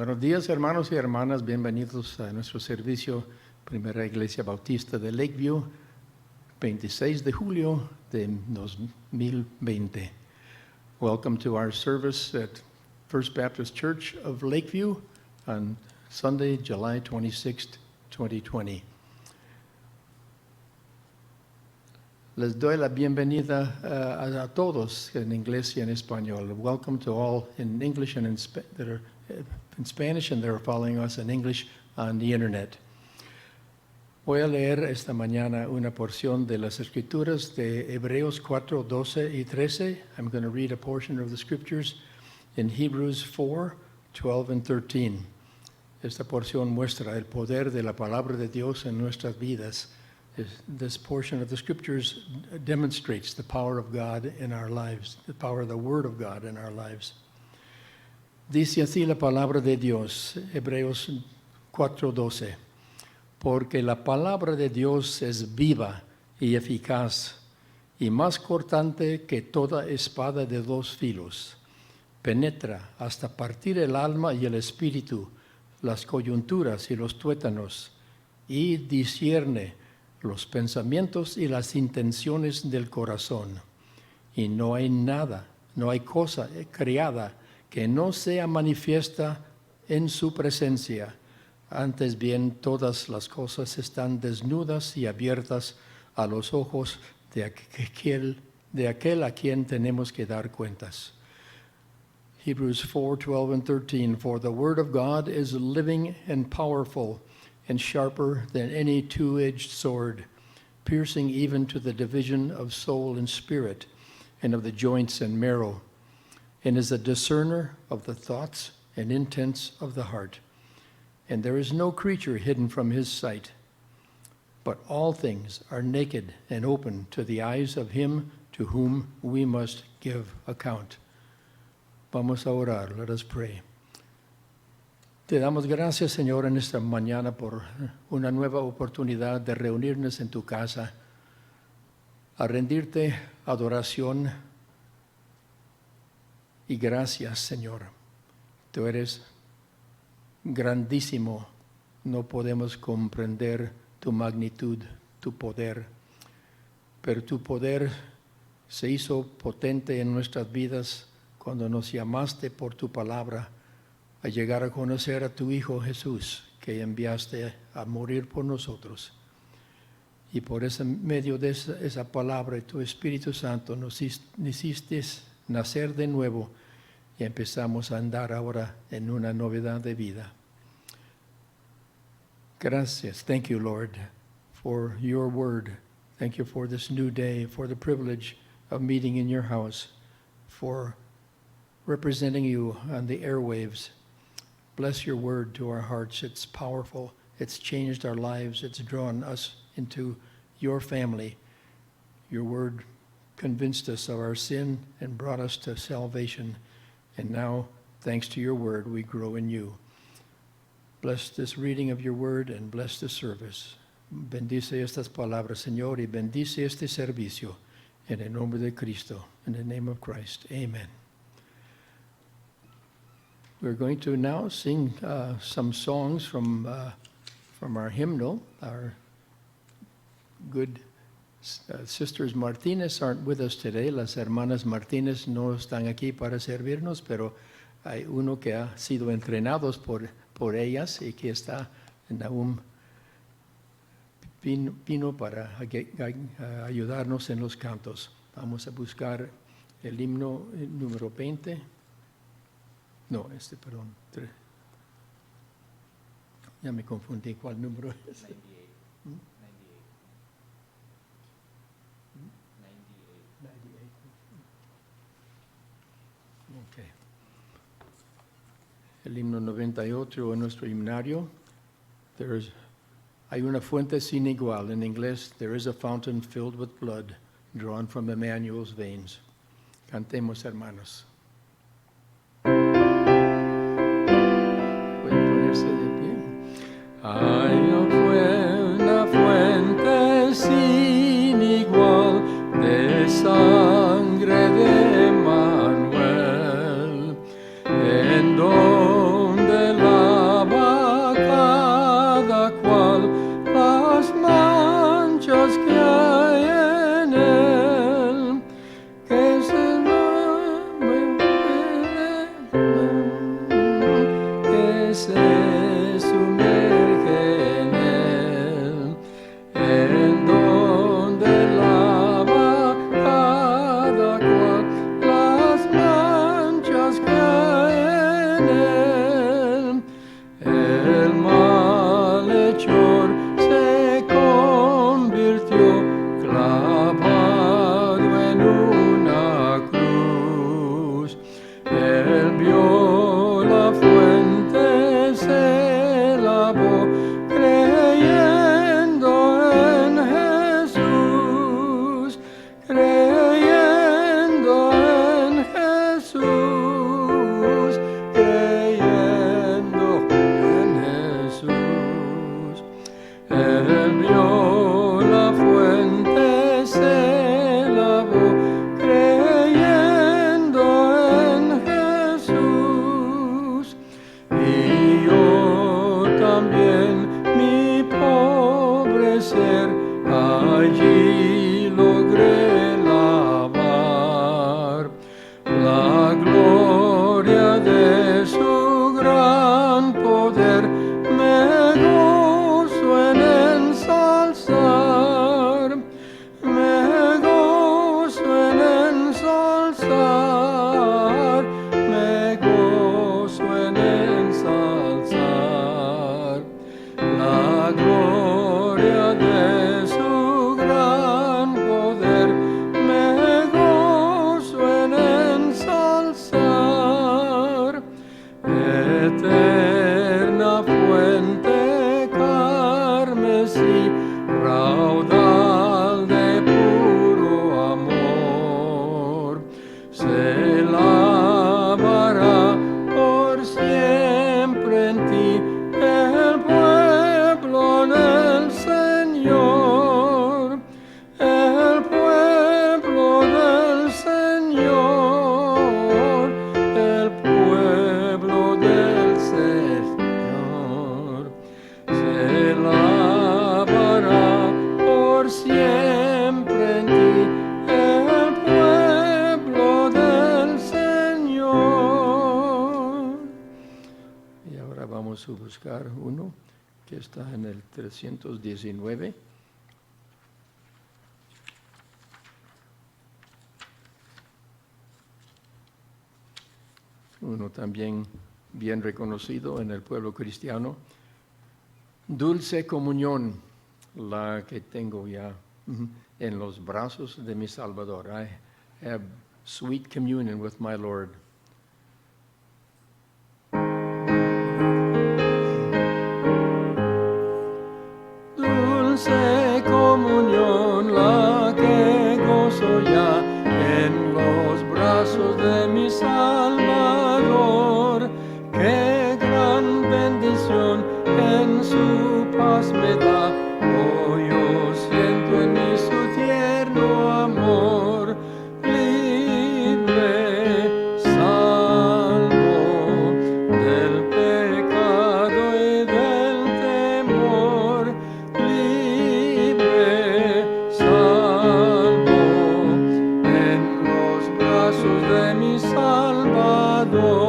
Buenos días, hermanos y hermanas. Bienvenidos a nuestro servicio Primera Iglesia Bautista de Lakeview, 26 de julio de 2020. Welcome to our service at First Baptist Church of Lakeview on Sunday, July 26th, 2020. Les doy la bienvenida a todos en inglés y en español. Welcome to all in English and in Spanish and they're following us in English on the internet. Voy a leer esta mañana una porción de las Escrituras de Hebreos 4, 12 y 13. I'm going to read a portion of the Scriptures in Hebrews 4, 12 and 13. Esta porción muestra el poder de la palabra de Dios en nuestras vidas. This portion of the Scriptures demonstrates the power of God in our lives, the power of the Word of God in our lives. Dice así la palabra de Dios, Hebreos 4:12, porque la palabra de Dios es viva y eficaz y más cortante que toda espada de dos filos. Penetra hasta partir el alma y el espíritu, las coyunturas y los tuétanos, y discierne los pensamientos y las intenciones del corazón. Y no hay nada, no hay cosa creada que no sea manifiesta en su presencia. Antes bien, todas las cosas están desnudas y abiertas a los ojos de aquel a quien tenemos que dar cuentas. Hebrews 4, 12 and 13, for the word of God is living and powerful, and sharper than any two-edged sword, piercing even to the division of soul and spirit, and of the joints and marrow, and is a discerner of the thoughts and intents of the heart. And there is no creature hidden from his sight, but all things are naked and open to the eyes of him to whom we must give account. Vamos a orar. Let us pray. Te damos gracias, Señor, en esta mañana por una nueva oportunidad de reunirnos en tu casa, a rendirte adoración y gracias, Señor. Tú eres grandísimo, no podemos comprender tu magnitud, tu poder, pero tu poder se hizo potente en nuestras vidas cuando nos llamaste por tu palabra a llegar a conocer a tu Hijo Jesús, que enviaste a morir por nosotros. Y por ese medio de esa palabra, tu Espíritu Santo nos hiciste nacer de nuevo y empezamos a andar ahora en una novedad de vida. Gracias. Thank you, Lord, for your word. Thank you for this new day, for the privilege of meeting in your house, for representing you on the airwaves. Bless your word to our hearts. It's powerful. It's changed our lives. It's drawn us into your family. Your word convinced us of our sin and brought us to salvation. And now, thanks to your word, we grow in you. Bless this reading of your word and bless the service. Bendice estas palabras, Señor, y bendice este servicio. En el nombre de Cristo, in the name of Christ. Amen. We're going to now sing some songs from our hymnal. Our good sisters Martinez aren't with us today. Las hermanas Martinez no están aquí para servirnos, pero hay uno que ha sido entrenados por ellas y que está aún vino para ayudarnos en los cantos. Vamos a buscar el himno número 20. No, perdón. Ya me confundí cuál número es. 98. 98. Okay. El himno 98 en nuestro himnario. Hay una fuente sin igual. En inglés, there is a fountain filled with blood, drawn from Emmanuel's veins. Cantemos, hermanos. Hay una fuente sin igual de sangre de Emmanuel, en donde la sumerge en él, en donde lava cada cual las manchas que en él. El malhechor se convirtió clavado en una cruz. Él vio la fuente, se lavó, creyendo en Jesús, creyendo en Jesús, creyendo en Jesús. Él vio la fuente, se lavó, creyendo en Jesús. Y yo también, mi pobre ser, allí logré lavar la gloria de su gran poder. Me gozo en ensalzar, me gozo en ensalzar, me gozo en ensalzar la gloria de su gran poder. Me gozo en ensalzar, eterna fuente carmesí, raudal de puro amor, se lavará por siempre en ti el pueblo del Señor, el pueblo del Señor, el pueblo del Señor. Se lavará por siempre en ti el pueblo del Señor. Y ahora vamos a buscar uno que está en el 319. Uno también bien reconocido en el pueblo cristiano. Dulce comunión, la que tengo ya en los brazos de mi Salvador. I have sweet communion with my Lord. Dulce comunión, la que gozo ya en los brazos de mi Salvador. Qué gran bendición en su paz me da. Hoy yo siento en mí su tierno amor. Libre, salvo del pecado y del temor. Libre, salvo en los brazos de mi Salvador.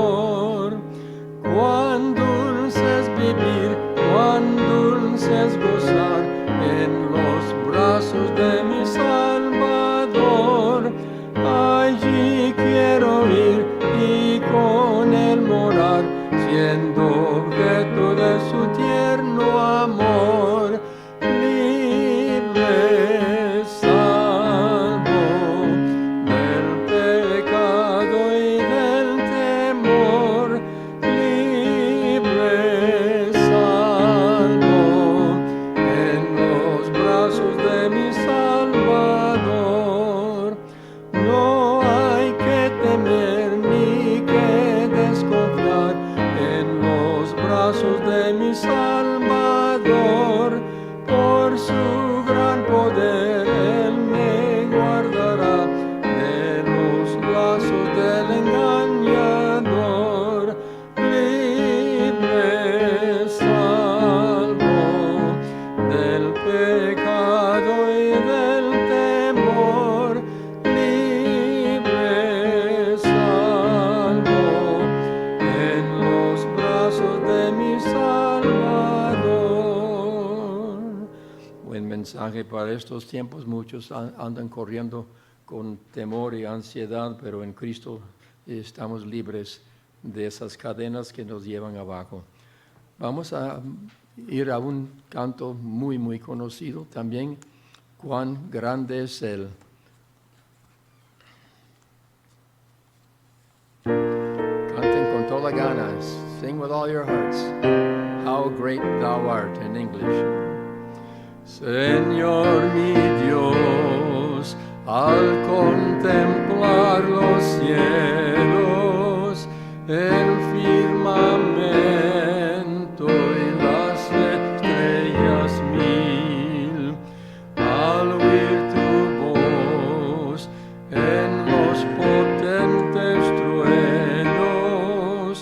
Cuán dulce es vivir, cuán dulce es gozar en los brazos de mi Salvador. Allí quiero ir y con él morar, siendo objeto de su tierno amor. Libre, salvo del pecado y del temor. Libre, salvo en los brazos de mi Salvador. mensaje para estos tiempos. Muchos andan corriendo con temor y ansiedad, pero en Cristo estamos libres de esas cadenas que nos llevan abajo. Vamos a ir a un canto muy, muy conocido también. Cuán grande es Él. Canten con todas ganas. Sing with all your hearts. How great thou art, in English. Señor mi Dios, al contemplar los cielos, el firmamento y las estrellas mil, al oír tu voz en los potentes truenos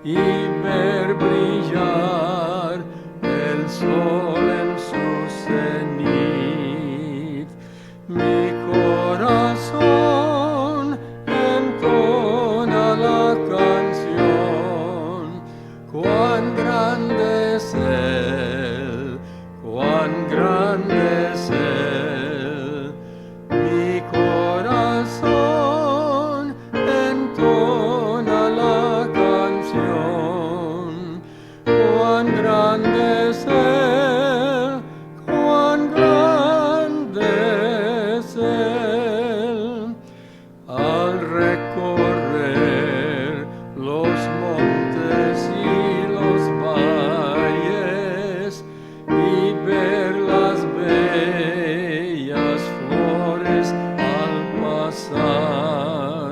y ver brillar el sol en su cenit, mi corazón entona la canción. Cuán grande es Él, cuán grande es Él. Mi corazón entona la canción. Cuán grande es Él, cuán grande es Él. Al recorrer los montes y los valles y ver las bellas flores al pasar,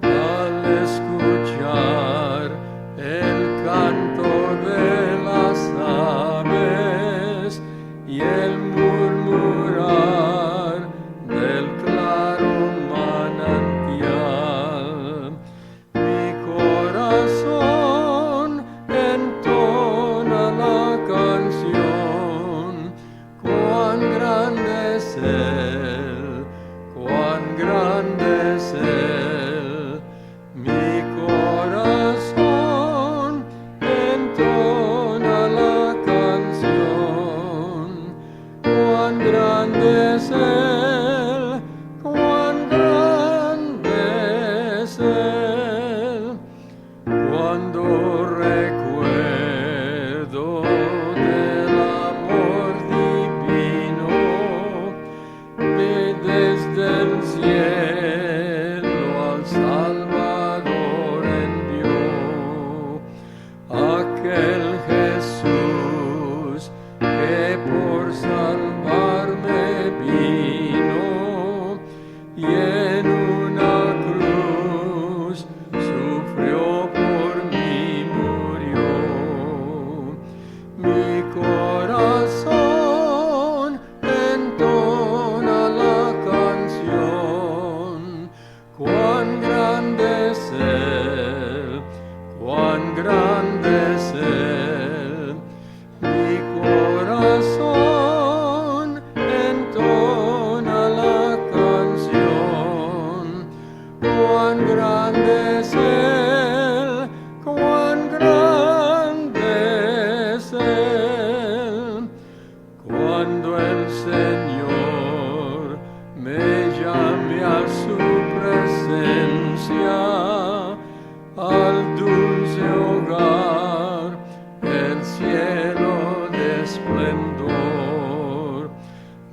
al escuchar el canto de las aves y el murmurar del claro manantial, mi corazón entona la canción. Cuán grande es Él, cuán grande es Él. Mi corazón entona la canción. Cuán grande es Él, cuán grande es Él. Cuando recuerdo del amor divino que desde el cielo al Salvador envió, aquel Jesús que por salvarme vino y en una cruz sufrió por mí, murió. Mi corazón entona la canción. Cuán grande es Él, cuán grande es Él. Mi corazón entona la canción. Cuán grande es Él, cuán grande es Él. Cuando el Señor me llame a su presencia, al dulce hogar, el cielo de esplendor,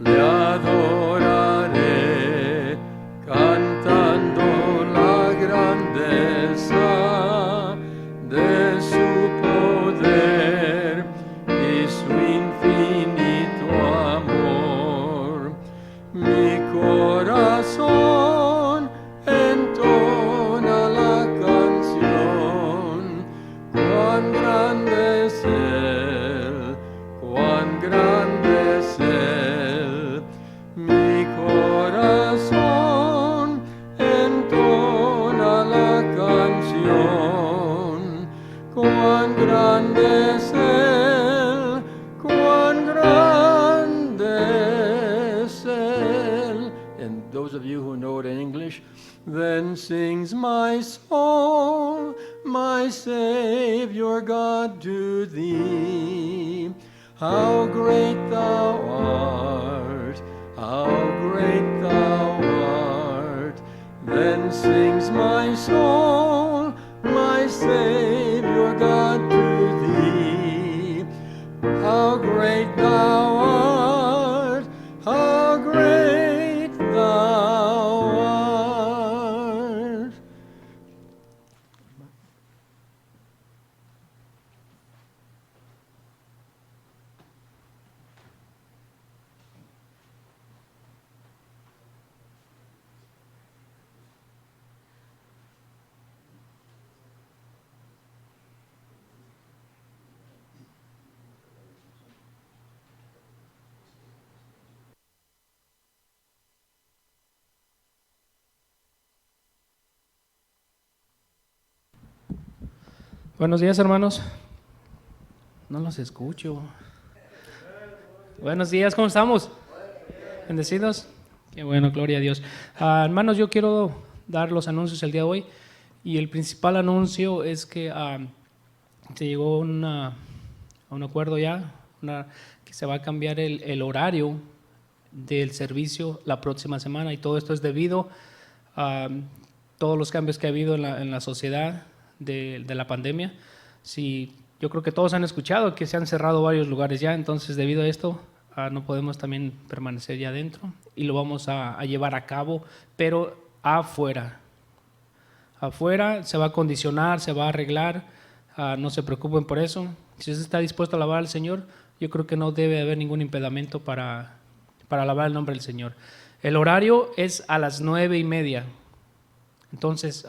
le adoraré cantando la grandeza de su poder y su infinito amor. Mi corazón entona la canción. Cuán grande es Él, cuán grande es Él. Mi corazón entona la canción. Cuán grande es Él, cuán grande es Él. And those of you who know it in English, then sings my soul, my Savior God, to thee. How great thou art! sings my soul, my Savior God, to thee. How great thou art, how great thou art. Buenos días, hermanos. No los escucho. Buenos días, ¿cómo estamos? ¿Bendecidos? Qué bueno, gloria a Dios. Hermanos, yo quiero dar los anuncios el día de hoy. Y el principal anuncio es que se llegó a un acuerdo ya, que se va a cambiar el horario del servicio la próxima semana. Y todo esto es debido a todos los cambios que ha habido en la sociedad de la pandemia. Sí, yo creo que todos han escuchado que se han cerrado varios lugares ya, entonces debido a esto no podemos también permanecer ya adentro y lo vamos a llevar a cabo, pero afuera. Afuera se va a condicionar, se va a arreglar, no se preocupen por eso. Si usted está dispuesto a alabar al Señor, yo creo que no debe haber ningún impedimento para alabar el nombre del Señor. El horario es a las 9:30. Entonces,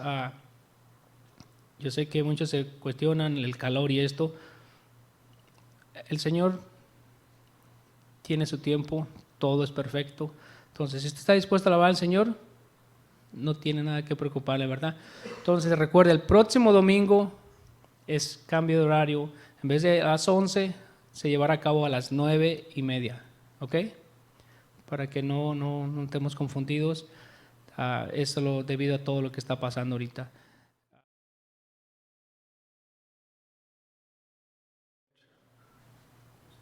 yo sé que muchos se cuestionan el calor y esto. El Señor tiene su tiempo, todo es perfecto. Entonces, si usted está dispuesto a alabar al Señor, no tiene nada que preocuparle, ¿verdad? Entonces, recuerde, el próximo domingo es cambio de horario. En vez de a las 11, se llevará a cabo a las 9:30, ¿ok? Para que no estemos confundidos. Esto debido a todo lo que está pasando ahorita.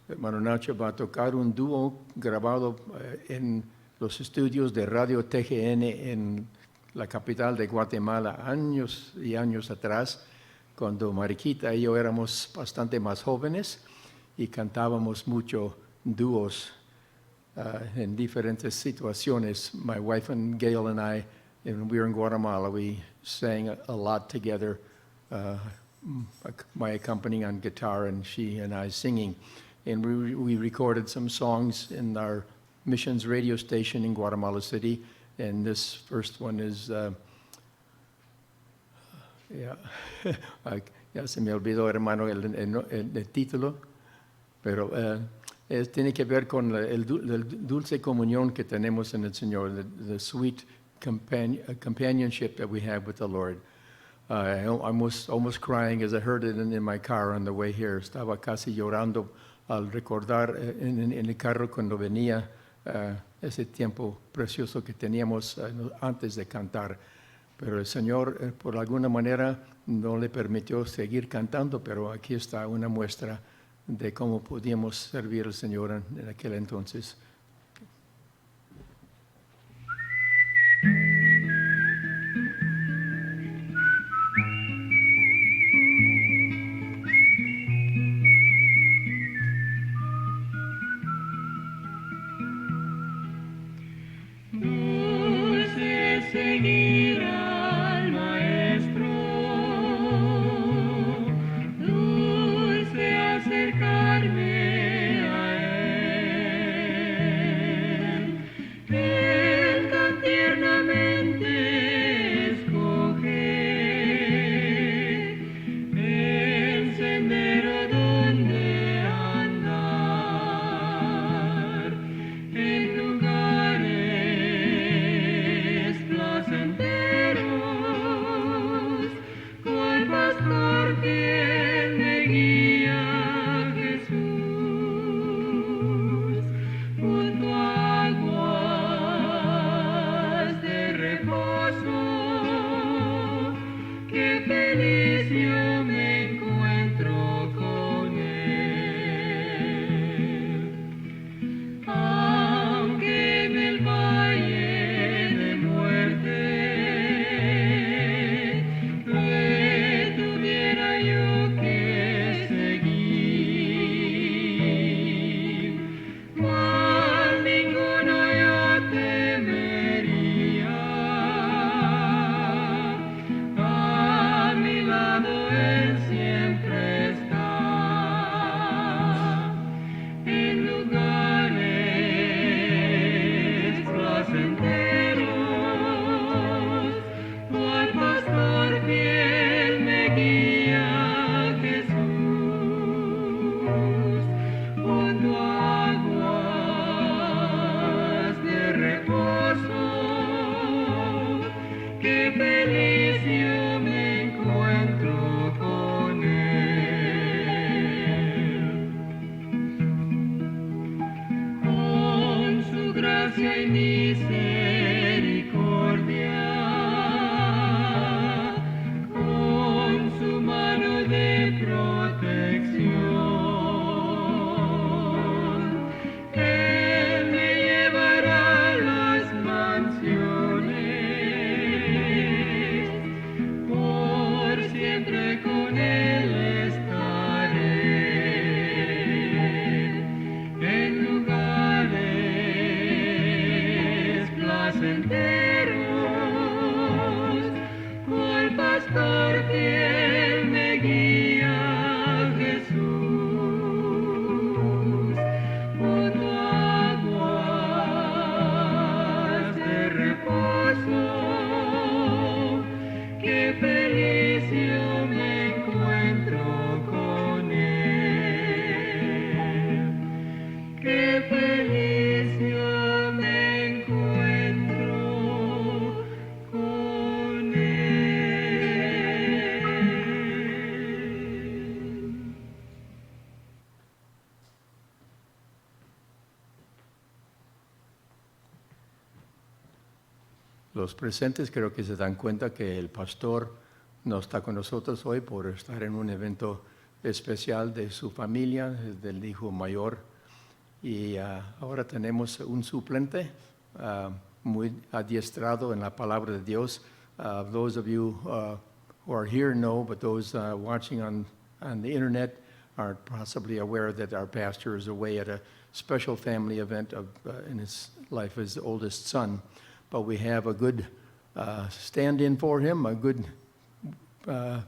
Hermano Nacho va a tocar un dúo grabado en los estudios de Radio TGN en la capital de Guatemala años y años atrás, cuando Mariquita y yo éramos bastante más jóvenes y cantábamos mucho dúos en diferentes situaciones. My wife and Gail and I, when we were in Guatemala, we sang a lot together, my accompanying on guitar and she and I singing. And we recorded some songs in our missions radio station in Guatemala City. And this first one is, ya se me olvidó, hermano, el título, pero tiene que ver con el dulce comunión que tenemos en el Señor, the sweet companionship that we have with the Lord. I was almost crying as I heard it in my car on the way here. Estaba casi llorando al recordar en el carro cuando venía ese tiempo precioso que teníamos antes de cantar. Pero el Señor, por alguna manera, no le permitió seguir cantando, pero aquí está una muestra de cómo podíamos servir al Señor en aquel entonces. Seguir al Maestro, dulce acercarme a Él. gracia y misericordia, con su mano de protección. Él me llevará a las mansiones, por siempre con él estaré, en lugares placenteros, cual pastor fiel me guía Jesús, junto a aguas de reposo. Qué feliz yo me encuentro con él. Qué feliz yo me encuentro con él. Los presentes creo que se dan cuenta que el pastor no está con nosotros hoy por estar en un evento especial de su familia, del hijo mayor. Y ahora tenemos un suplente muy adiestrado en la palabra de Dios. Those of you who are here know, but those watching on the internet aren't possibly aware that our pastor is away at a special family event in his life, his oldest son. But we have a good stand-in for him, a good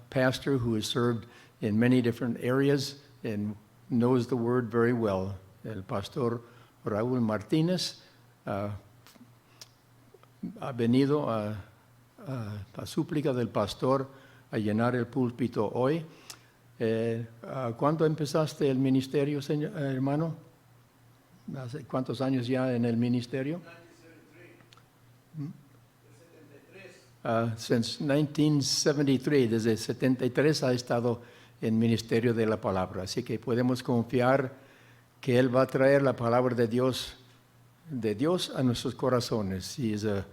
pastor who has served in many different areas and knows the word very well. El pastor Raúl Martínez ha venido a súplica del pastor a llenar el púlpito hoy. ¿Cuándo empezaste el ministerio, hermano? ¿Hace cuántos años ya en el ministerio? Since 1973, desde 73 ha estado en ministerio de la palabra, así que podemos confiar que él va a traer la palabra de Dios a nuestros corazones. He is a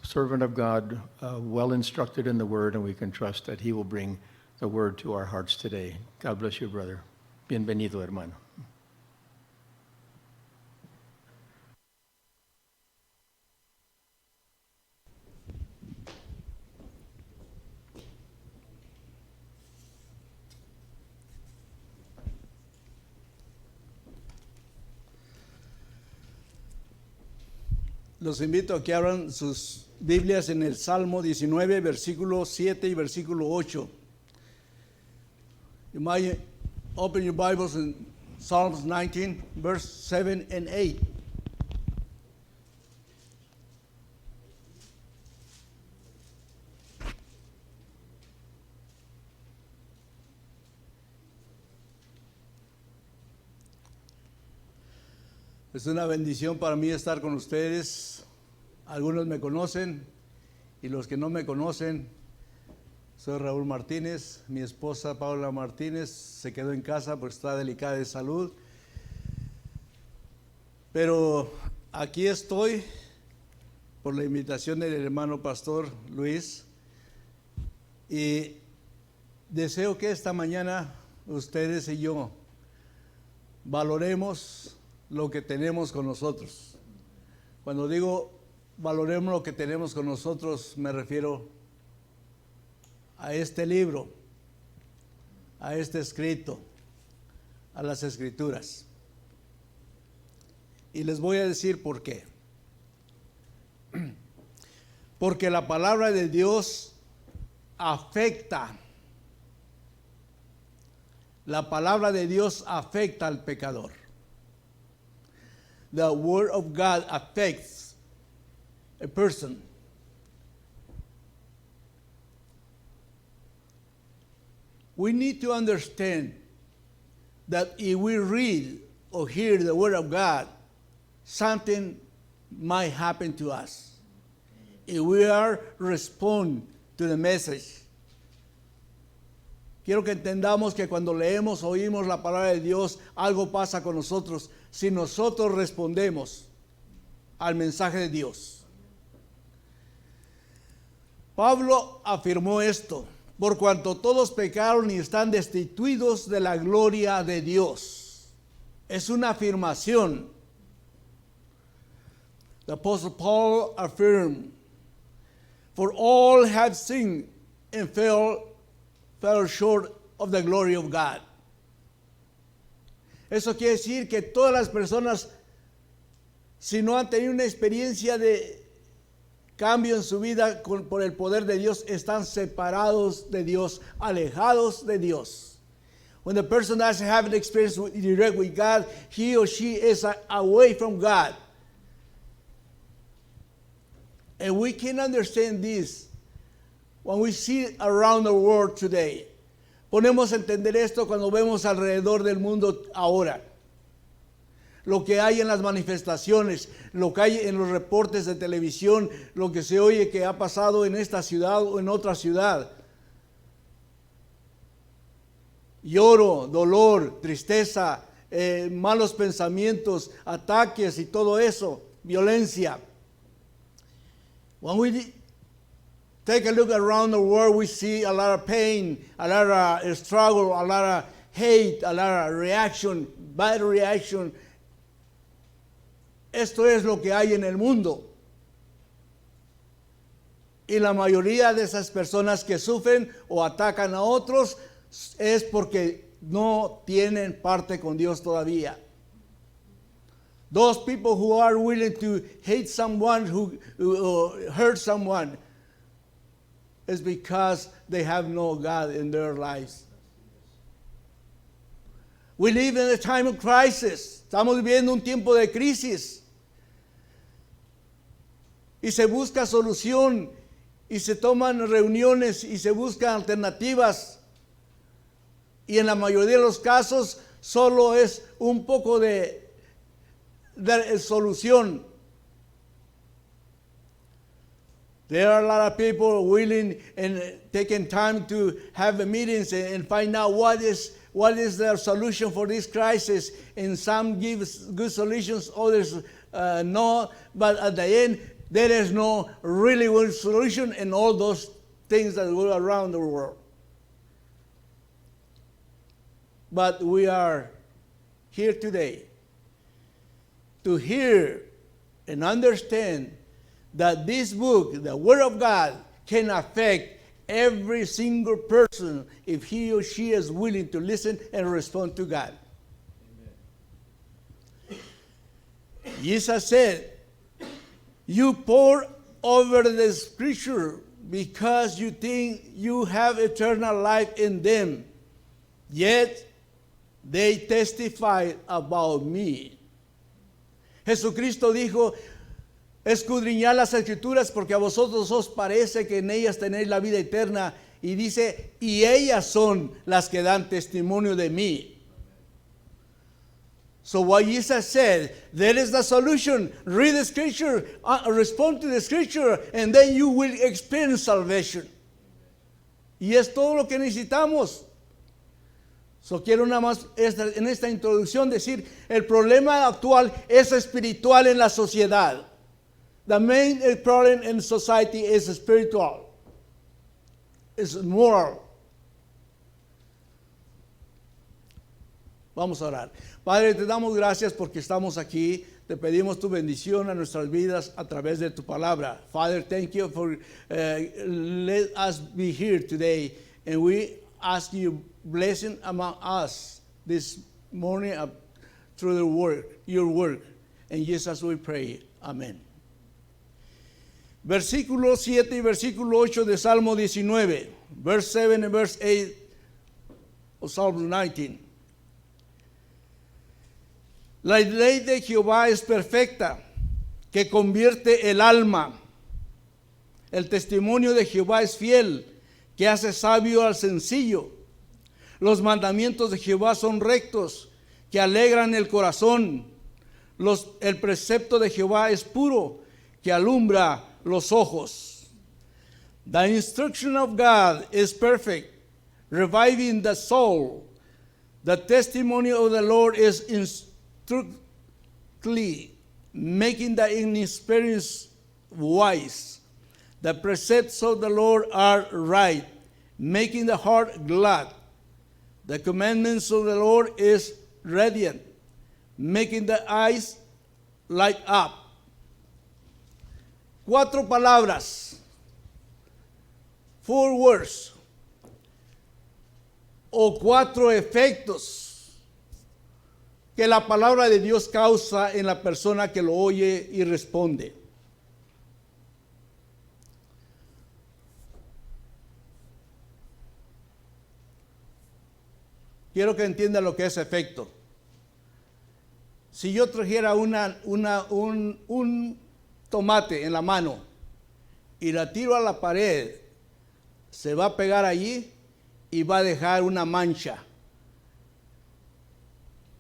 servant of God, well instructed in the word, and we can trust that he will bring the word to our hearts today. God bless you, brother. Bienvenido, hermano. Los invito a que abran sus Biblias en el Salmo 19, versículo 7 y versículo 8. You might open your Bibles in Psalms 19, verse 7 and 8. Es una bendición para mí estar con ustedes. Algunos me conocen y los que no me conocen, soy Raúl Martínez. Mi esposa Paula Martínez se quedó en casa porque está delicada de salud. Pero aquí estoy por la invitación del hermano pastor Luis y deseo que esta mañana ustedes y yo valoremos lo que tenemos con nosotros. Cuando digo valoremos lo que tenemos con nosotros, me refiero a este libro, a este escrito, a las escrituras. Y les voy a decir por qué. Porque la palabra de Dios afecta. La palabra de Dios afecta al pecador. The word of God affects a person. We need to understand that if we read or hear the word of God, something might happen to us. If we are respond to the message. Quiero que entendamos que cuando leemos, oímos la palabra de Dios, algo pasa con nosotros. Si nosotros respondemos, al mensaje de Dios. Pablo afirmó esto: por cuanto todos pecaron y están destituidos de la gloria de Dios. Es una afirmación. The Apostle Paul affirmed, for all have sinned and fell short of the glory of God. Eso quiere decir que todas las personas, si no han tenido una experiencia de cambio en su vida por el poder de Dios, están separados de Dios, alejados de Dios. When the person doesn't have an experience direct with God, he or she is away from God. And we can understand this when we see around the world today. Podemos entender esto cuando vemos alrededor del mundo ahora. Lo que hay en las manifestaciones, lo que hay en los reportes de televisión, lo que se oye que ha pasado en esta ciudad o en otra ciudad. Lloro, dolor, tristeza, malos pensamientos, ataques y todo eso, violencia. When we take a look around the world, we see a lot of pain, a lot of struggle, a lot of hate, a lot of reaction, bad reaction. Esto es lo que hay en el mundo. Y la mayoría de esas personas que sufren o atacan a otros es porque no tienen parte con Dios todavía. Those people who are willing to hate someone, who hurt someone, is because they have no God in their lives. We live in a time of crisis. Estamos viviendo un tiempo de crisis. Y se busca solución, y se toman reuniones, y se buscan alternativas. Y en la mayoría de los casos solo es un poco de solución. There are a lot of people willing and taking time to have meetings and find out what is their solution for this crisis. And some give good solutions, others no. But at the end, there is no really good solution in all those things that go around the world. But we are here today to hear and understand that this book, the Word of God, can affect every single person if he or she is willing to listen and respond to God. Amen. Jesus said, you pore over the scripture because you think you have eternal life in them, yet they testify about me. Jesucristo dijo, escudriñad las escrituras porque a vosotros os parece que en ellas tenéis la vida eterna. Y dice, y ellas son las que dan testimonio de mí. So what Jesus said, there is the solution. Read the scripture, respond to the scripture, and then you will experience salvation. Y es todo lo que necesitamos. So quiero nada más en esta introducción decir, el problema actual es espiritual en la sociedad. The main problem in society is spiritual. It's moral. Vamos a orar. Padre, te damos gracias porque estamos aquí. Te pedimos tu bendición a nuestras vidas a través de tu palabra. Father, thank you for let us be here today. And we ask you blessing among us this morning through the work, your work. In Jesus we pray. Amén. Versículo 7 y versículo 8 de Salmo 19. Verse 7 and verse 8 of Psalm 19. La ley de Jehová es perfecta, que convierte el alma. El testimonio de Jehová es fiel, que hace sabio al sencillo. Los mandamientos de Jehová son rectos, que alegran el corazón. El precepto de Jehová es puro, que alumbra los ojos. The instruction of God is perfect, reviving the soul. The testimony of the Lord is instructively making the inexperienced wise. The precepts of the Lord are right, making the heart glad. The commandments of the Lord is radiant, making the eyes light up. 4 palabras, 4 words, o 4 efectos que la palabra de Dios causa en la persona que lo oye y responde. Quiero que entienda lo que es efecto. Si yo trajera un tomate en la mano y la tiro a la pared, se va a pegar allí y va a dejar una mancha.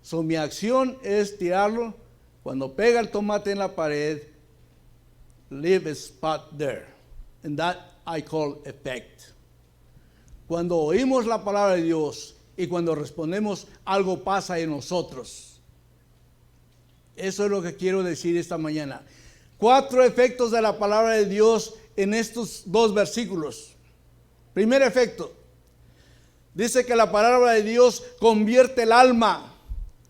So, mi acción es tirarlo. Cuando pega el tomate en la pared, leave a spot there. And that I call effect. Cuando oímos la palabra de Dios y cuando respondemos, algo pasa en nosotros. Eso es lo que quiero decir esta mañana. 4 efectos de la palabra de Dios en estos 2 versículos. Primer efecto. Dice que la palabra de Dios convierte el alma.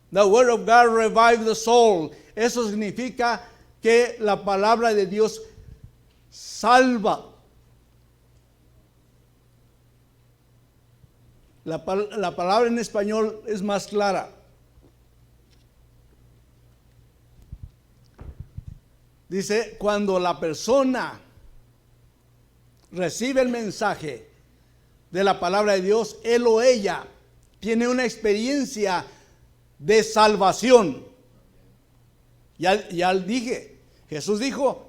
The word of God revives the soul. Eso significa que la palabra de Dios salva. La palabra en español es más clara. Dice, cuando la persona recibe el mensaje de la palabra de Dios, él o ella tiene una experiencia de salvación. Ya dije, Jesús dijo,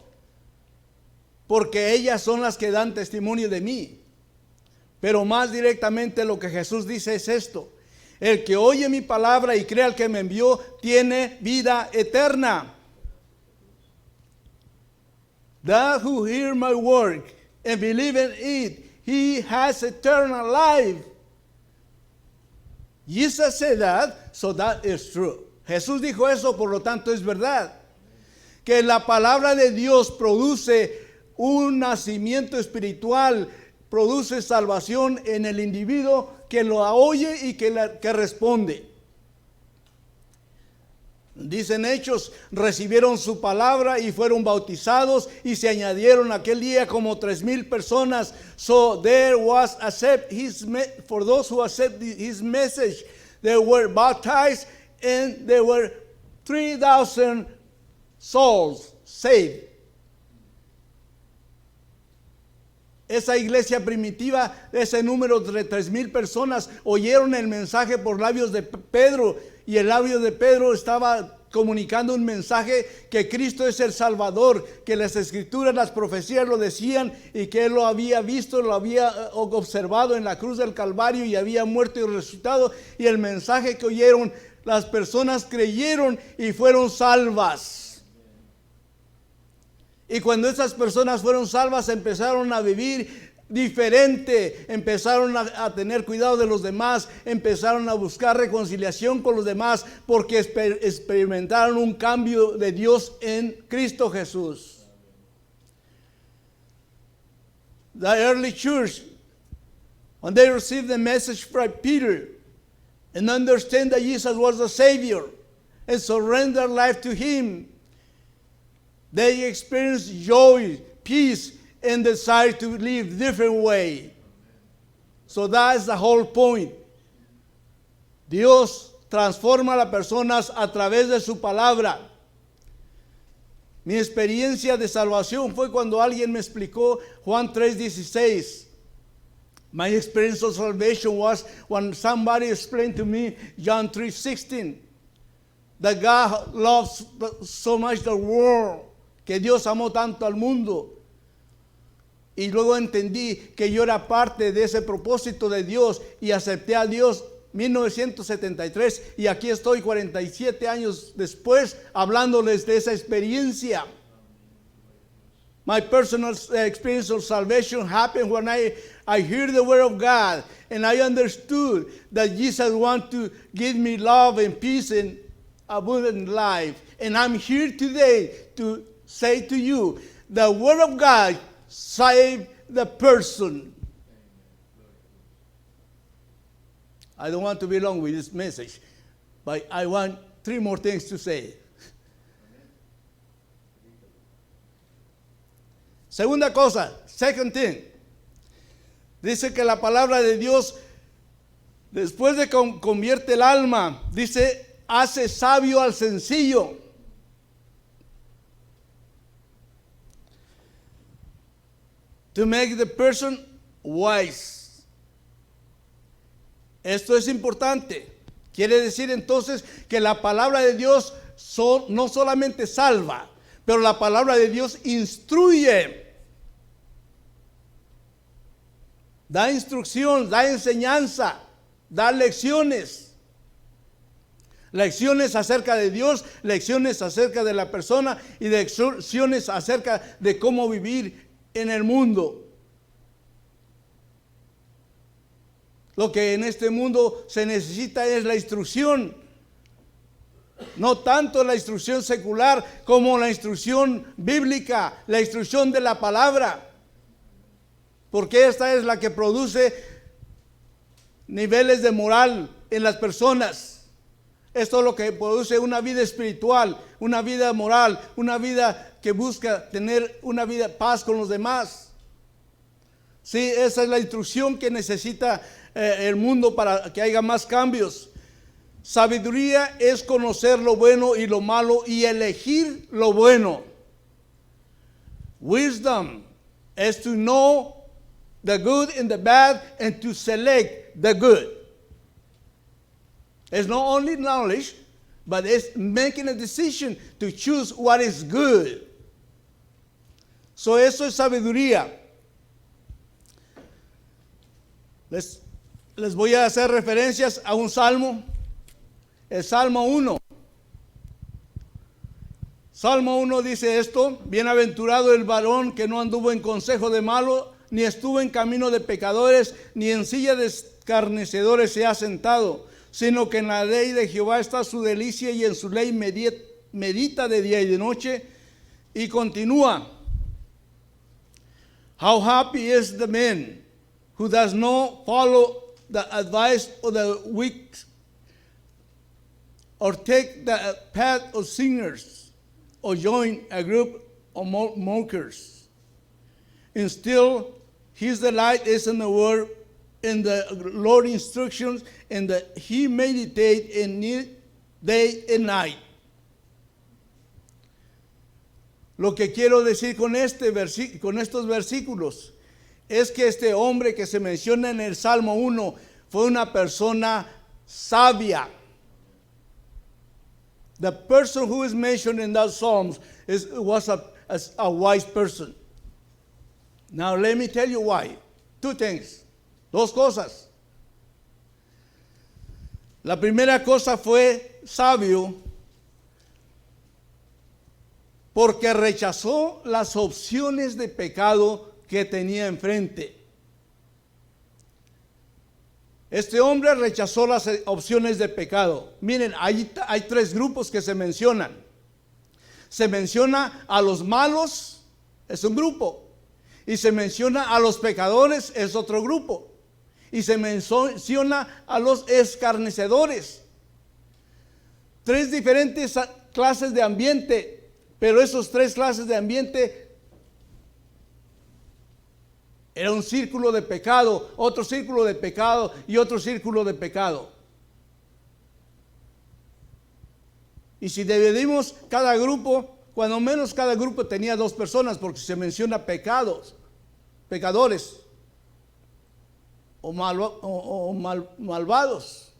porque ellas son las que dan testimonio de mí. Pero más directamente lo que Jesús dice es esto: el que oye mi palabra y cree al que me envió tiene vida eterna. That who hear my word and believe in it, he has eternal life. Jesus said that, so that is true. Jesús dijo eso, por lo tanto es verdad. Que la palabra de Dios produce un nacimiento espiritual, produce salvación en el individuo que lo oye y que responde. Dicen Hechos, recibieron su palabra y fueron bautizados y se añadieron aquel día como 3,000 personas. So there was for those who accept his message, they were baptized and there were 3,000 souls saved. Esa iglesia primitiva, ese número de 3,000 personas oyeron el mensaje por labios de Pedro, y el labio de Pedro estaba comunicando un mensaje que Cristo es el Salvador, que las escrituras, las profecías lo decían y que él lo había visto, lo había observado en la cruz del Calvario y había muerto y resucitado, y el mensaje que oyeron, las personas creyeron y fueron salvas. Y cuando esas personas fueron salvas, empezaron a vivir diferente, empezaron a tener cuidado de los demás, empezaron a buscar reconciliación con los demás, porque experimentaron un cambio de Dios en Cristo Jesús. The early church, when they received the message from Peter and understand that Jesus was the Savior and surrender life to Him, they experienced joy, peace, and desire to live different way. So that's the whole point. Dios transforma a las personas a través de su palabra. Mi experiencia de salvación fue cuando alguien me explicó Juan 3:16. My experience of salvation was when somebody explained to me John 3:16. That God loves so much the world, que Dios amó tanto al mundo. Y luego entendí que yo era parte de ese propósito de Dios y acepté a Dios 1973, y aquí estoy 47 años después hablándoles de esa experiencia. My personal experience of salvation happened when I heard the word of God and I understood that Jesus wanted to give me love and peace abundant life. And I'm here today to say to you, the Word of God saves the person. I don't want to be long with this message, but I want 3 more things to say. Segunda cosa, second thing. Dice que la palabra de Dios, después de que convierte el alma, dice, hace sabio al sencillo. To make the person wise. Esto es importante. Quiere decir entonces que la palabra de Dios no solamente salva, pero la palabra de Dios instruye. Da instrucción, da enseñanza, da lecciones. Lecciones acerca de Dios, lecciones acerca de la persona y lecciones acerca de cómo vivir en el mundo. Lo que en este mundo se necesita es la instrucción. No tanto la instrucción secular como la instrucción bíblica, la instrucción de la palabra. Porque esta es la que produce niveles de moral en las personas. Esto es lo que produce una vida espiritual, una vida moral, una vida que busca tener una vida paz con los demás. Sí, esa es la instrucción que necesita el mundo para que haya más cambios. Sabiduría es conocer lo bueno y lo malo y elegir lo bueno. Wisdom is to know the good and the bad and to select the good. It's not only knowledge, but it's making a decision to choose what is good. So eso es sabiduría. Les voy a hacer referencias a un salmo, el Salmo 1. Salmo 1 dice esto: bienaventurado el varón que no anduvo en consejo de malo, ni estuvo en camino de pecadores, ni en silla de escarnecedores se ha sentado, sino que en la ley de Jehová está su delicia y en su ley medita de día y de noche. Y continúa: how happy is the man who does not follow the advice of the weak, or take the path of sinners, or join a group of mockers. And still, his delight is in the word, in the Lord's instructions, and that he meditate in it day and night. Lo que quiero decir con estos versículos es que este hombre que se menciona en el Salmo 1 fue una persona sabia. The person who is mentioned in that Psalms was a wise person. Now let me tell you why. 2 things. 2 cosas. La primera cosa fue sabio porque rechazó las opciones de pecado que tenía enfrente. Este hombre rechazó las opciones de pecado. Miren, hay 3 grupos que se mencionan. Se menciona a los malos, es un grupo. Y se menciona a los pecadores, es otro grupo. Y se menciona a los escarnecedores. 3 diferentes clases de ambiente, pero esos 3 clases de ambiente era un círculo de pecado, otro círculo de pecado y otro círculo de pecado. Y si dividimos cada grupo, cuando menos cada grupo tenía 2 personas, porque se menciona pecadores o malvados.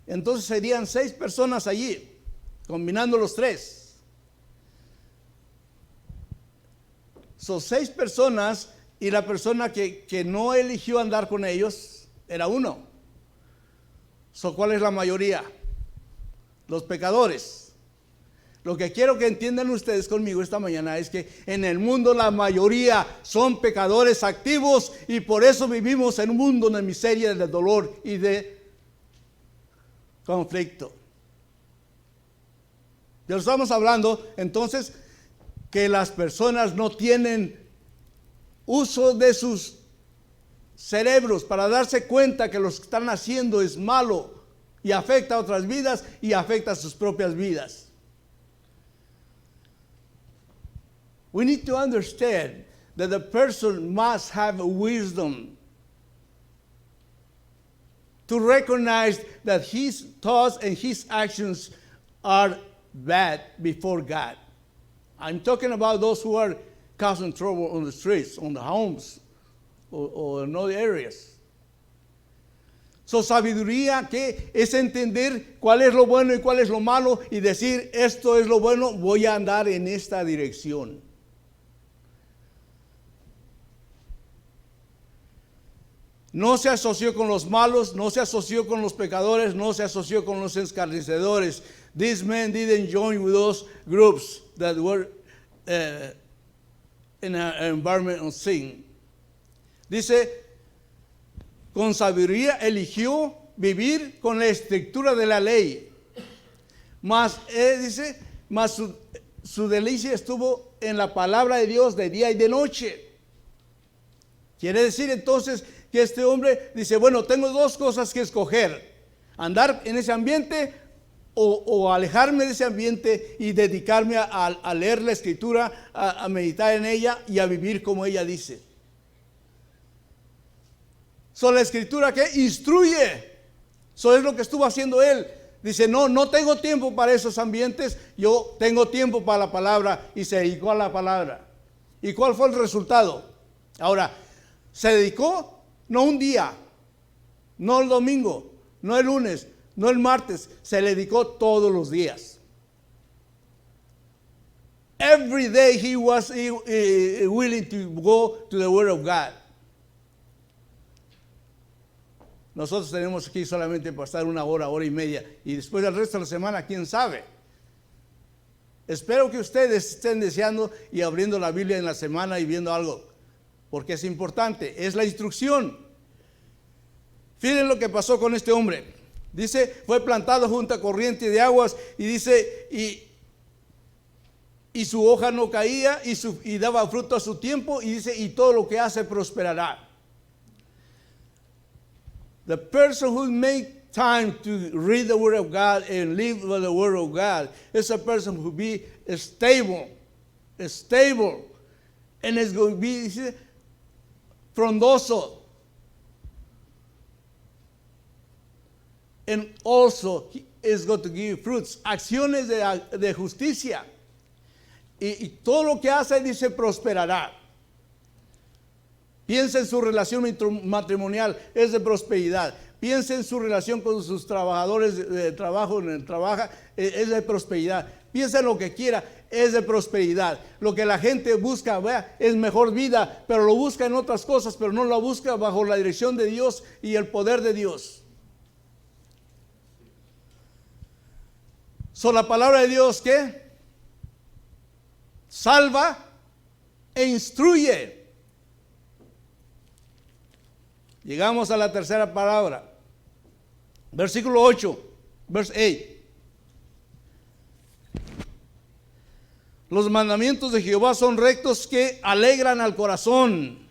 Entonces serían 6 personas allí, combinando los 3. Son 6 personas. Y la persona que no eligió andar con ellos era 1. ¿Cuál es la mayoría? Los pecadores. Lo que quiero que entiendan ustedes conmigo esta mañana es que en el mundo la mayoría son pecadores activos y por eso vivimos en un mundo de miseria, de dolor y de conflicto. Ya lo estamos hablando, entonces, que las personas no tienen uso de sus cerebros para darse cuenta que lo que están haciendo es malo y afecta a otras vidas y afecta a sus propias vidas. We need to understand that the person must have wisdom to recognize that his thoughts and his actions are bad before God. I'm talking about those who are causing trouble on the streets, on the homes, or in other areas. So, sabiduría, que es entender cuál es lo bueno y cuál es lo malo y decir, esto es lo bueno, voy a andar en esta dirección. No se asoció con los malos, no se asoció con los pecadores, no se asoció con los escarnecedores. These men didn't join with those groups that were in an environment of sin. Dice, con sabiduría eligió vivir con la estructura de la ley. Mas, dice, mas su delicia estuvo en la palabra de Dios de día y de noche. Quiere decir entonces que este hombre dice, bueno, tengo dos cosas que escoger. Andar en ese ambiente o alejarme de ese ambiente y dedicarme a leer la escritura, a meditar en ella y a vivir como ella dice. La escritura que instruye. Eso es lo que estuvo haciendo él. Dice, no tengo tiempo para esos ambientes, yo tengo tiempo para la palabra, y se dedicó a la palabra. ¿Y cuál fue el resultado? Ahora, se dedicó no un día, no el domingo, no el lunes, no el martes, se le dedicó todos los días. Every day he was willing to go to the Word of God. Nosotros tenemos aquí solamente pasar una hora, hora y media, y después del resto de la semana, quién sabe. Espero que ustedes estén deseando y abriendo la Biblia en la semana y viendo algo, porque es importante, es la instrucción. Fíjense lo que pasó con este hombre. Dice, fue plantado junto a corriente de aguas, y dice, y su hoja no caía, y daba fruto a su tiempo, y dice, y todo lo que hace prosperará. The person who makes time to read the Word of God and live with the Word of God is a person who be stable, and is going to be, dice, frondoso. And also he is going to give fruits, acciones de justicia. Y todo lo que hace, dice, prosperará. Piensa en su relación matrimonial, es de prosperidad. Piensa en su relación con sus trabajadores de trabajo, en el trabajo, es de prosperidad. Piensa en lo que quiera, es de prosperidad. Lo que la gente busca, vea, es mejor vida, pero lo busca en otras cosas, pero no lo busca bajo la dirección de Dios y el poder de Dios. La palabra de Dios, ¿qué? Salva e instruye. Llegamos a la tercera palabra. Versículo 8, verse 8. Los mandamientos de Jehová son rectos que alegran al corazón.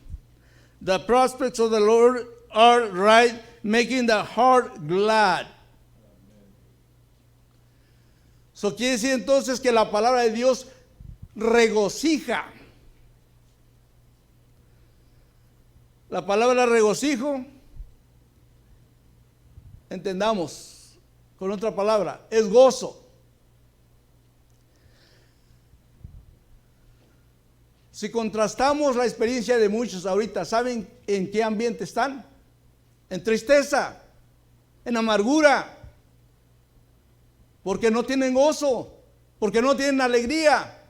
The prospects of the Lord are right, making the heart glad. Eso quiere decir entonces que la palabra de Dios regocija. La palabra regocijo, entendamos con otra palabra, es gozo. Si contrastamos la experiencia de muchos ahorita, ¿saben en qué ambiente están? En tristeza, en amargura, porque no tienen gozo, porque no tienen alegría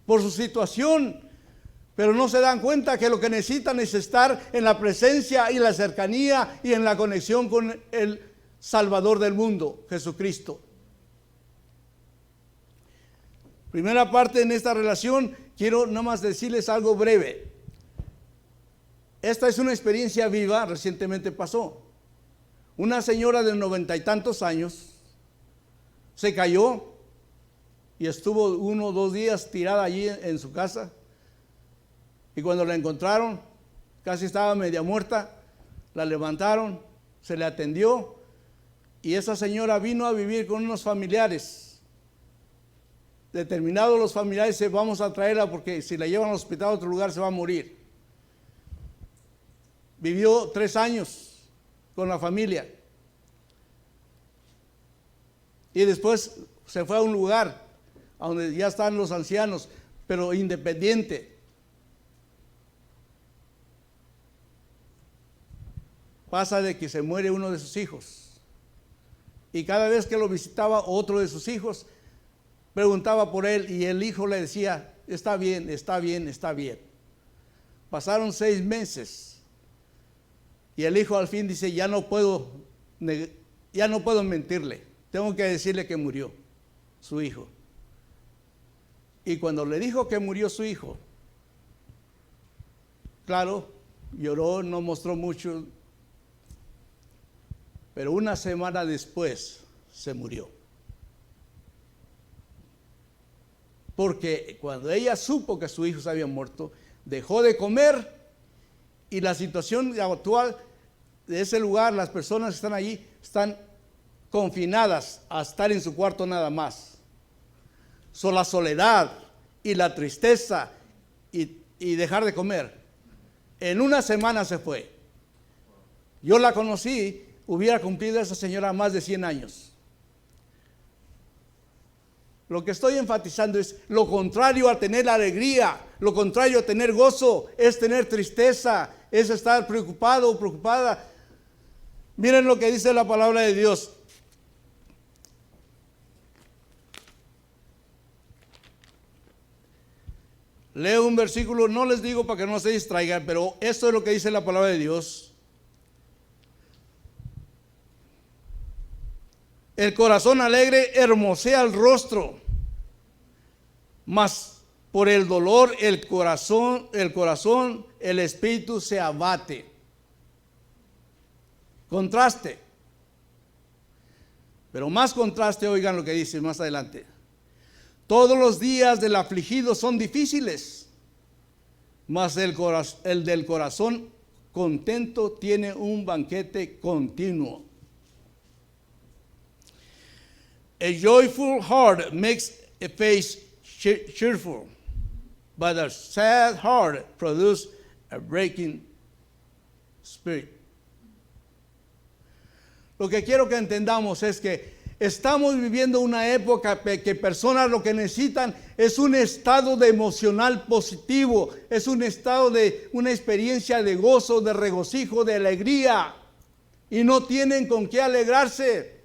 por su situación, pero no se dan cuenta que lo que necesitan es estar en la presencia y la cercanía y en la conexión con el Salvador del mundo, Jesucristo. Primera parte en esta relación, quiero nada más decirles algo breve. Esta es una experiencia viva, recientemente pasó. Una señora de 90 y tantos años se cayó y estuvo 1 o 2 días tirada allí en su casa. Y cuando la encontraron, casi estaba media muerta, la levantaron, se le atendió y esa señora vino a vivir con unos familiares. Determinados los familiares se vamos a traerla porque si la llevan al hospital a otro lugar se va a morir. Vivió 3 años con la familia y después se fue a un lugar a donde ya están los ancianos, pero independiente. Pasa de que se muere uno de sus hijos y cada vez que lo visitaba otro de sus hijos preguntaba por él y el hijo le decía, está bien, está bien, está bien. Pasaron 6 meses y el hijo al fin dice, ya no puedo mentirle, tengo que decirle que murió su hijo. Y cuando le dijo que murió su hijo, claro, lloró, no mostró mucho, pero una semana después se murió. Porque cuando ella supo que su hijo se había muerto, dejó de comer y la situación actual de ese lugar, las personas que están allí, están confinadas a estar en su cuarto nada más. La soledad y la tristeza y dejar de comer. En una semana se fue. Yo la conocí, hubiera cumplido esa señora más de 100 años. Lo que estoy enfatizando es lo contrario a tener alegría, lo contrario a tener gozo, es tener tristeza, es estar preocupado o preocupada. Miren lo que dice la palabra de Dios. Leo un versículo, no les digo para que no se distraigan, pero esto es lo que dice la palabra de Dios. El corazón alegre hermosea el rostro, mas por el dolor el espíritu se abate. Contraste. Pero más contraste, oigan lo que dice más adelante. Todos los días del afligido son difíciles, mas el del corazón contento tiene un banquete continuo. A joyful heart makes a face cheerful, but a sad heart produces a breaking spirit. Lo que quiero que entendamos es que estamos viviendo una época que personas lo que necesitan es un estado de emocional positivo, es un estado de una experiencia de gozo, de regocijo, de alegría, y no tienen con qué alegrarse.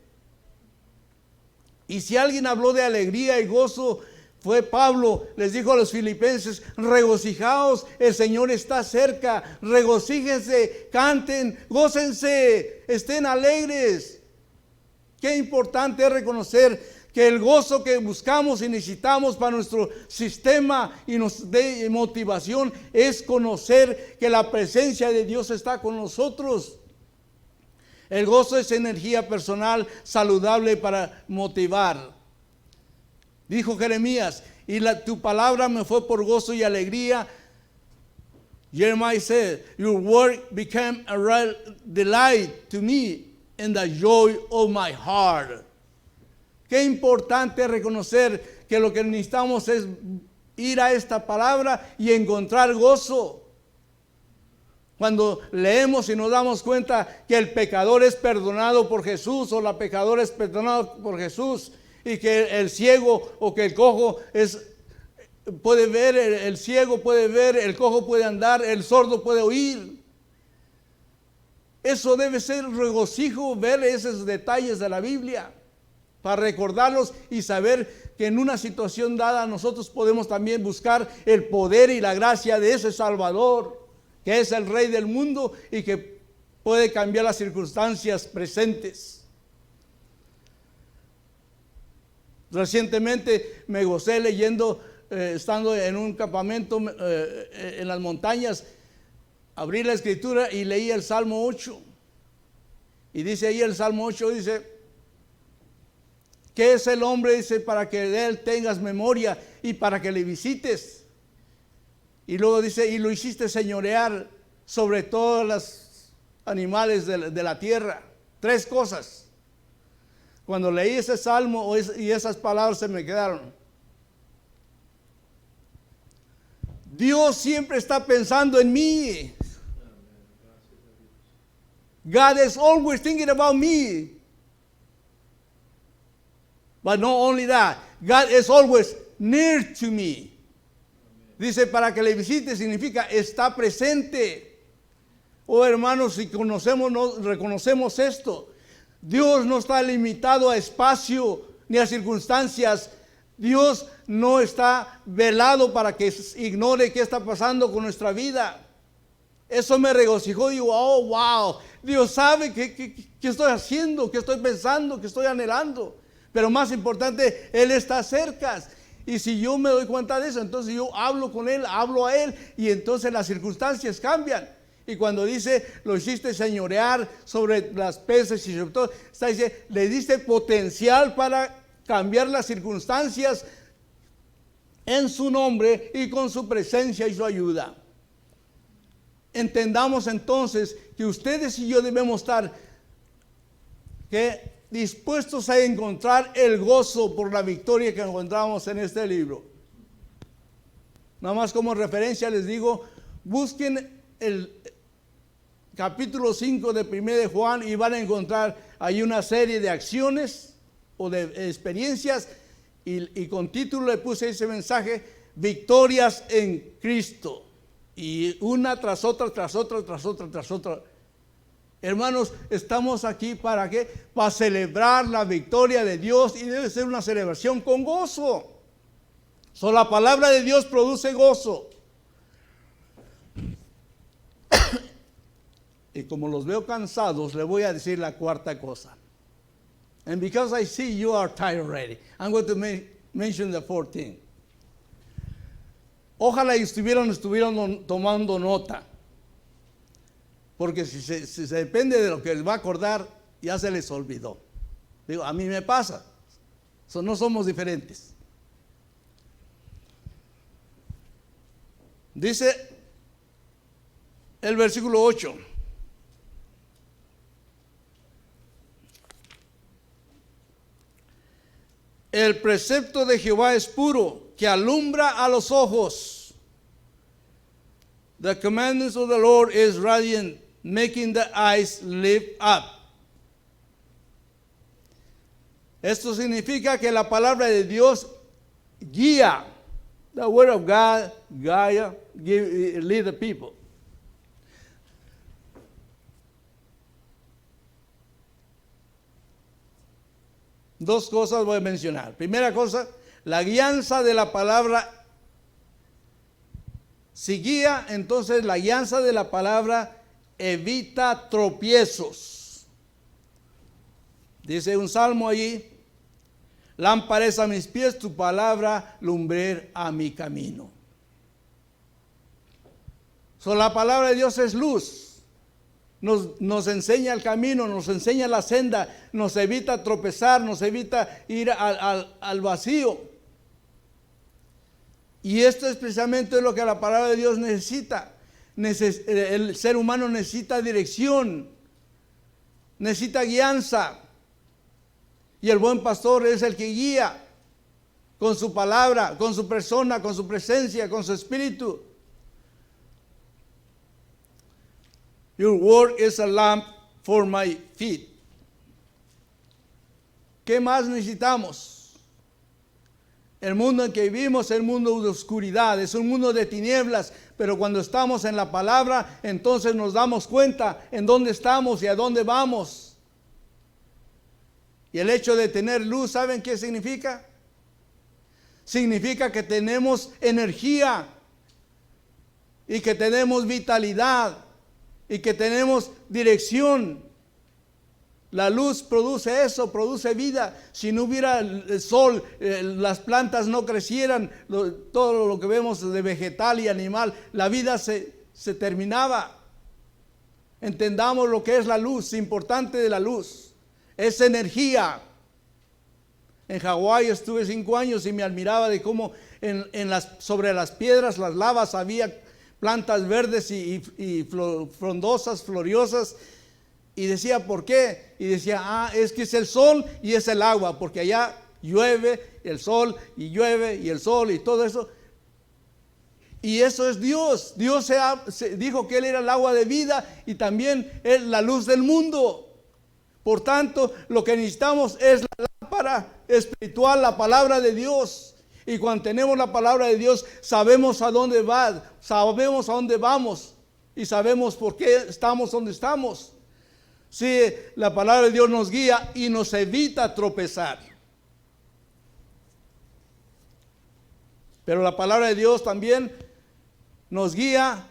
Y si alguien habló de alegría y gozo, fue Pablo. Les dijo a los filipenses, regocijaos, el Señor está cerca, regocíjense, canten, gócense, estén alegres. Qué importante es reconocer que el gozo que buscamos y necesitamos para nuestro sistema y nos dé motivación es conocer que la presencia de Dios está con nosotros. El gozo es energía personal saludable para motivar. Dijo Jeremías, y tu palabra me fue por gozo y alegría. Jeremiah said, your word became a real delight to me and the joy of my heart. Qué importante reconocer que lo que necesitamos es ir a esta palabra y encontrar gozo. Cuando leemos y nos damos cuenta que el pecador es perdonado por Jesús o la pecadora es perdonada por Jesús y que el ciego o que el cojo puede ver, el ciego puede ver, el cojo puede andar, el sordo puede oír. Eso debe ser regocijo ver esos detalles de la Biblia para recordarlos y saber que en una situación dada nosotros podemos también buscar el poder y la gracia de ese Salvador, que es el Rey del mundo y que puede cambiar las circunstancias presentes. Recientemente me gocé leyendo, estando en un campamento en las montañas, abrí la escritura y leí el Salmo 8. Y dice ahí el Salmo 8, dice, ¿Qué es el hombre? Dice, para que de él tengas memoria y para que le visites. Y luego dice, y lo hiciste señorear sobre todos los animales de la tierra. 3 cosas. Cuando leí ese salmo y esas palabras se me quedaron. Dios siempre está pensando en mí. God is always thinking about me. But not only that, God is always near to me. Dice, para que le visite significa está presente. Oh hermanos, si reconocemos esto, Dios no está limitado a espacio ni a circunstancias. Dios no está velado para que ignore qué está pasando con nuestra vida. Eso me regocijó. Digo, oh, wow, Dios sabe qué estoy haciendo, qué estoy pensando, qué estoy anhelando. Pero más importante, Él está cerca. Y si yo me doy cuenta de eso, entonces yo hablo con Él, hablo a Él, y entonces las circunstancias cambian. Y cuando dice, lo hiciste señorear sobre las peces y sobre todo, está diciendo, le diste potencial para cambiar las circunstancias en su nombre y con su presencia y su ayuda. Entendamos entonces que ustedes y yo debemos estar dispuestos a encontrar el gozo por la victoria que encontramos en este libro. Nada más como referencia les digo, busquen el capítulo 5 de 1 de Juan y van a encontrar ahí una serie de acciones o de experiencias y con título le puse ese mensaje, victorias en Cristo, y una tras otra, tras otra, tras otra, tras otra. Hermanos, estamos aquí ¿para qué? Para celebrar la victoria de Dios, y debe ser una celebración con gozo. La palabra de Dios produce gozo. Y como los veo cansados, le voy a decir la cuarta cosa. And because I see you are tired already, I'm going to mention the 14th. Ojalá y estuvieran tomando nota. Porque si se depende de lo que les va a acordar, ya se les olvidó. Digo, a mí me pasa. No somos diferentes. Dice el versículo 8. El precepto de Jehová es puro, que alumbra a los ojos. The commandments of the Lord is radiant, making the eyes lift up. Esto significa que la palabra de Dios guía. The word of God, lead the people. Dos cosas voy a mencionar. Primera cosa, la guianza de la palabra. Si guía, entonces la guianza de la palabra evita tropiezos. Dice un salmo allí, lámpara es a mis pies tu palabra, lumbrera a mi camino. La palabra de Dios es luz. Nos enseña el camino, nos enseña la senda, nos evita tropezar, nos evita ir al vacío. Y esto es precisamente lo que la palabra de Dios necesita. El ser humano necesita dirección, necesita guianza. Y el buen pastor es el que guía con su palabra, con su persona, con su presencia, con su espíritu. Your word is a lamp for my feet. ¿Qué más necesitamos? El mundo en que vivimos es un mundo de oscuridad, es un mundo de tinieblas, pero cuando estamos en la palabra, entonces nos damos cuenta en dónde estamos y a dónde vamos. Y el hecho de tener luz, ¿saben qué significa? Significa que tenemos energía y que tenemos vitalidad y que tenemos dirección. La luz produce eso, produce vida. Si no hubiera el sol, las plantas no crecieran, todo lo que vemos de vegetal y animal, la vida se terminaba. Entendamos lo que es la luz, importante de la luz. Es energía. En Hawái estuve 5 años y me admiraba de cómo sobre las piedras, las lavas, había plantas verdes y frondosas, floriosas. Y decía, ¿por qué? Y decía, es que es el sol y es el agua, porque allá llueve, el sol, y llueve, y el sol, y todo eso. Y eso es Dios. Dios se dijo que Él era el agua de vida y también es la luz del mundo. Por tanto, lo que necesitamos es la lámpara espiritual, la palabra de Dios. Y cuando tenemos la palabra de Dios, sabemos a dónde va, sabemos a dónde vamos y sabemos por qué estamos donde estamos. Sí, la palabra de Dios nos guía y nos evita tropezar. Pero la palabra de Dios también nos guía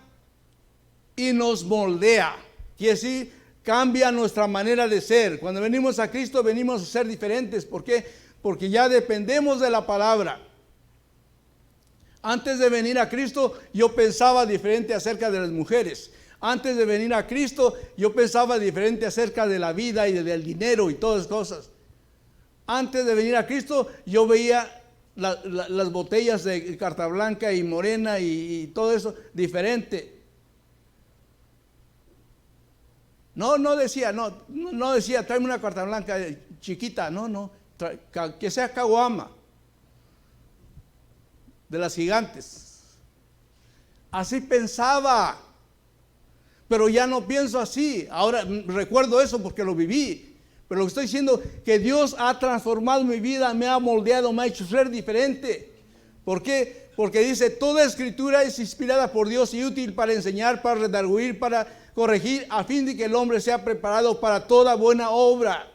y nos moldea. Quiere decir, cambia nuestra manera de ser. Cuando venimos a Cristo, venimos a ser diferentes. ¿Por qué? Porque ya dependemos de la palabra. Antes de venir a Cristo, yo pensaba diferente acerca de las mujeres. Antes de venir a Cristo, yo pensaba diferente acerca de la vida y del dinero y todas esas cosas. Antes de venir a Cristo, yo veía las botellas de carta blanca y morena y todo eso diferente. No decía, tráeme una carta blanca chiquita, que sea caguama, de las gigantes. Así pensaba. Pero ya no pienso así. Ahora recuerdo eso porque lo viví. Pero lo que estoy diciendo es que Dios ha transformado mi vida, me ha moldeado, me ha hecho ser diferente. ¿Por qué? Porque dice, toda escritura es inspirada por Dios y útil para enseñar, para redarguir, para corregir, a fin de que el hombre sea preparado para toda buena obra.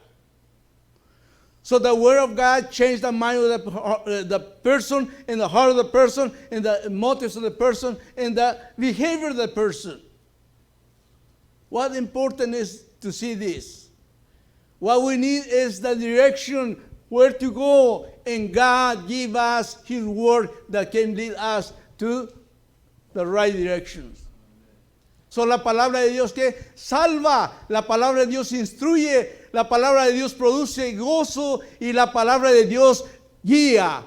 So the word of God changed the mind of the person, and the heart of the person, and the motives of the person, and the behavior of the person. What important is to see this? What we need is the direction where to go, and God give us His word that can lead us to the right directions. So la palabra de Dios que salva, la palabra de Dios instruye, la palabra de Dios produce gozo y la palabra de Dios guía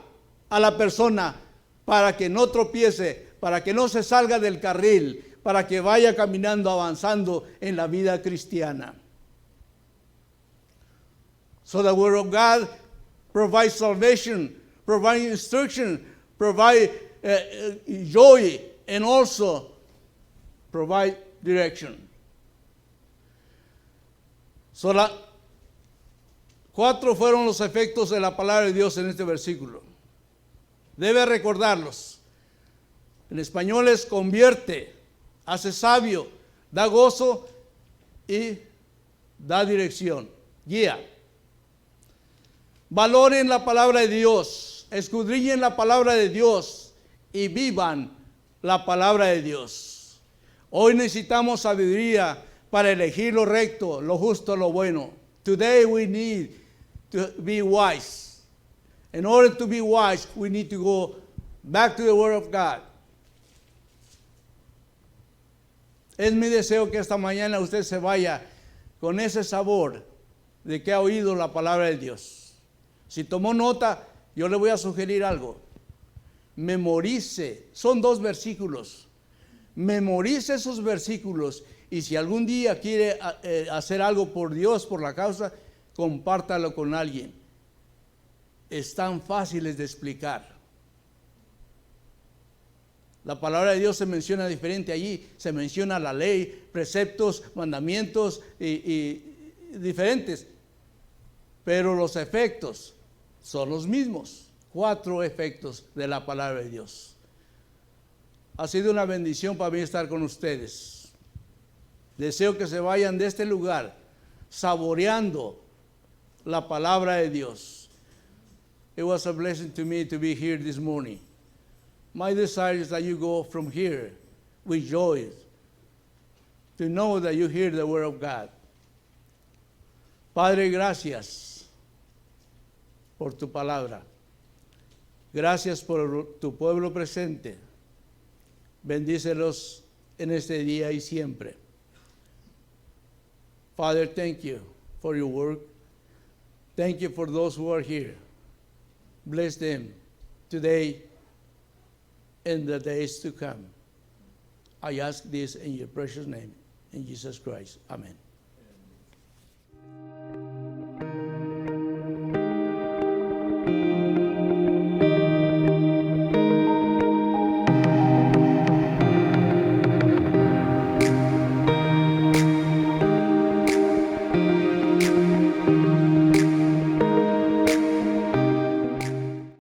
a la persona para que no tropiece, para que no se salga del carril, para que vaya caminando, avanzando en la vida cristiana. So the word of God provides salvation, provides instruction, provides joy, and also provide direction. So 4 fueron los efectos de la palabra de Dios en este versículo. Debe recordarlos. En español es convierte, hace sabio, da gozo y da dirección, guía. Valoren la palabra de Dios, escudriñen la palabra de Dios y vivan la palabra de Dios. Hoy necesitamos sabiduría para elegir lo recto, lo justo, lo bueno. Today we need to be wise. In order to be wise, we need to go back to the Word of God. Es mi deseo que esta mañana usted se vaya con ese sabor de que ha oído la palabra de Dios. Si tomó nota, yo le voy a sugerir algo. Memorice, son 2 versículos. Memorice esos versículos y si algún día quiere hacer algo por Dios, por la causa, compártalo con alguien. Están fáciles de explicar. La palabra de Dios se menciona diferente allí, se menciona la ley, preceptos, mandamientos y diferentes, pero los efectos son los mismos. 4 efectos de la palabra de Dios. Ha sido una bendición para mí estar con ustedes. Deseo que se vayan de este lugar saboreando la palabra de Dios. It was a blessing to me to be here this morning. My desire is that you go from here with joy, to know that you hear the word of God. Padre, gracias por tu palabra. Gracias por tu pueblo presente. Bendícelos en este día y siempre. Father, thank you for your work. Thank you for those who are here. bless them today and the days to come. I ask this in your precious name, in Jesus Christ. Amen.